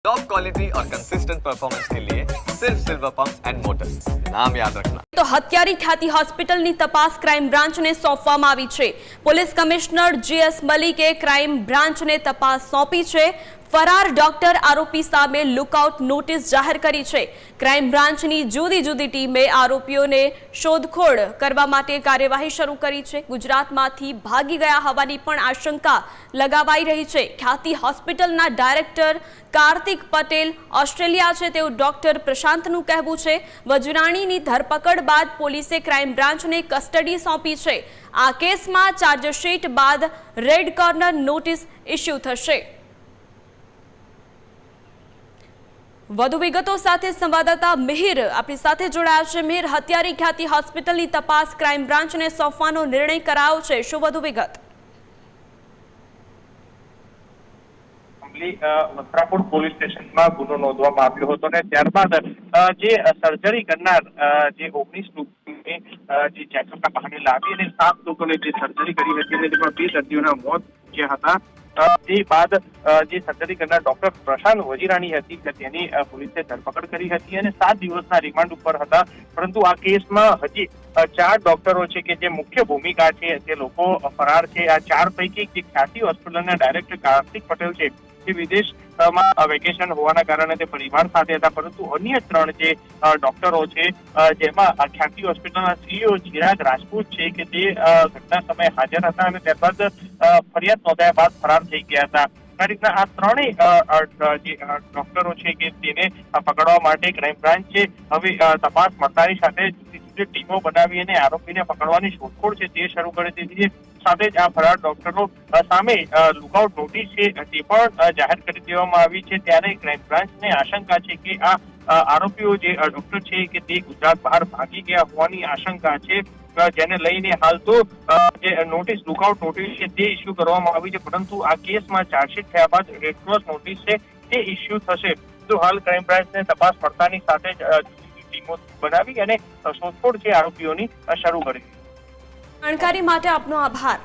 Top quality और consistent performance के लिए सिर्फ सिल्वर पंप्स एंड मोटर्स, नाम याद रखना। तो हत्यारी ख्याति હોસ્પિટલની તપાસ ક્રાઇમ બ્રાન્ચને સોંપવામાં આવી છે। પોલીસ કમિશનર જીએસ મલિકે ક્રાઇમ બ્રાન્ચને તપાસ સોંપી છે। ફરાર ડોક્ટર આરોપી સામે લુકઆઉટ નોટિસ જાહેર કરી છે। ક્રાઇમ બ્રાન્ચની જુદી જુદી ટીમે આરોપીઓને શોધખોળ કરવા માટે કાર્યવાહી શરૂ કરી છે। ગુજરાતમાંથી ભાગી ગયા હોવાની પણ આશંકા લગાવાઈ રહી છે। ખ્યાતિ હોસ્પિટલના ડાયરેક્ટર કાર્તિક પટેલ ઓસ્ટ્રેલિયા છે તેવું ડોક્ટર પ્રશાંતનું કહેવું છે। વજરાણીની ધરપકડ બાદ પોલીસે ક્રાઇમ બ્રાન્ચને કસ્ટડી સોંપી છે। આ કેસમાં ચાર્જશીટ બાદ રેડ કોર્નર નોટિસ ઇસ્યુ થશે। વધુ વિગતો સાથે સંવાદદાતા મિહિર આપણી સાથે જોડાયા છે। મિહિર, હત્યારી ખ્યાતિ હોસ્પિટલની તપાસ ક્રાઇમ બ્રાન્ચને સોંપવાનો નિર્ણય કરાયો છે, શું વધુ વિગત? વસ્ત્રાપુર પોલીસ સ્ટેશનમાં ગુનો નોંધવામાં આવ્યો હતો અને ત્યારબાદ જે સર્જરી કરનાર જે 19 લોકોને જે ચેકઅપના બહાને લાવી અને 7 લોકોને જે સર્જરી કરી હતી અને તેમાં 2 દર્દીઓના મોત થયા હતા। તે બાદ જે સર્જરી કરનાર ડોક્ટર પ્રશાંત વજીરાણી હતી તેની પોલીસે ધરપકડ કરી હતી અને 7 દિવસના રિમાન્ડ ઉપર હતા। પરંતુ આ કેસમાં હજી 4 ડોક્ટરો છે કે જે મુખ્ય ભૂમિકા છે તે લોકો ફરાર છે। આ 4 પૈકી જે ખ્યાતિ હોસ્પિટલના ડાયરેક્ટર કાર્તિક પટેલ છે તે વિદેશમાં વેકેશન હોવાના કારણે તે પરિવાર સાથે હતા, પરંતુ અન્ય 3 જે ડોક્ટરો છે જેમાં ખ્યાતિ હોસ્પિટલના સીઈઓ ચિરાગ રાજપૂત છે કે તે ઘટના સમયે હાજર હતા અને ત્યારબાદ ફરિયાદ નોંધાયા બાદ ફરાર થઈ ગયા હતા। આ રીતના આ 3 જે ડોક્ટરો છે કે તેને પકડવા માટે ક્રાઇમ બ્રાન્ચ છે હવે તપાસ મળતાની સાથે જુદી જુદી ટીમો બનાવી અને આરોપીને પકડવાની શોધખોળ છે તે શરૂ કરી દીધી છે। સાથે જ આ ફરાર ડોક્ટરો સામે લુકઆઉટ નોટિસ છે તે પણ જાહેર કરી દેવામાં આવી છે। ત્યારે ક્રાઇમ બ્રાન્ચને આશંકા છે કે આ આરોપીઓ જે ડોક્ટર છે કે તે ગુજરાત બહાર ભાગી ગયા હોવાની આશંકા છે, જેને લઈને હાલ તો જે નોટિસ લુકઆઉટ નોટિસ છે તે ઇસ્યુ કરવામાં આવી છે, પરંતુ આ કેસમાં ચાર્જશીટ થયા બાદ રેડ ક્રોસ નોટિસ છે તે ઇસ્યુ થશે। તો હાલ ક્રાઇમ બ્રાન્ચને તપાસ પડતાની સાથે જ ટીમો બનાવી અને શોધખોળ છે આરોપીઓની શરૂ કરી। જાણકારી માટે આપનો આભાર।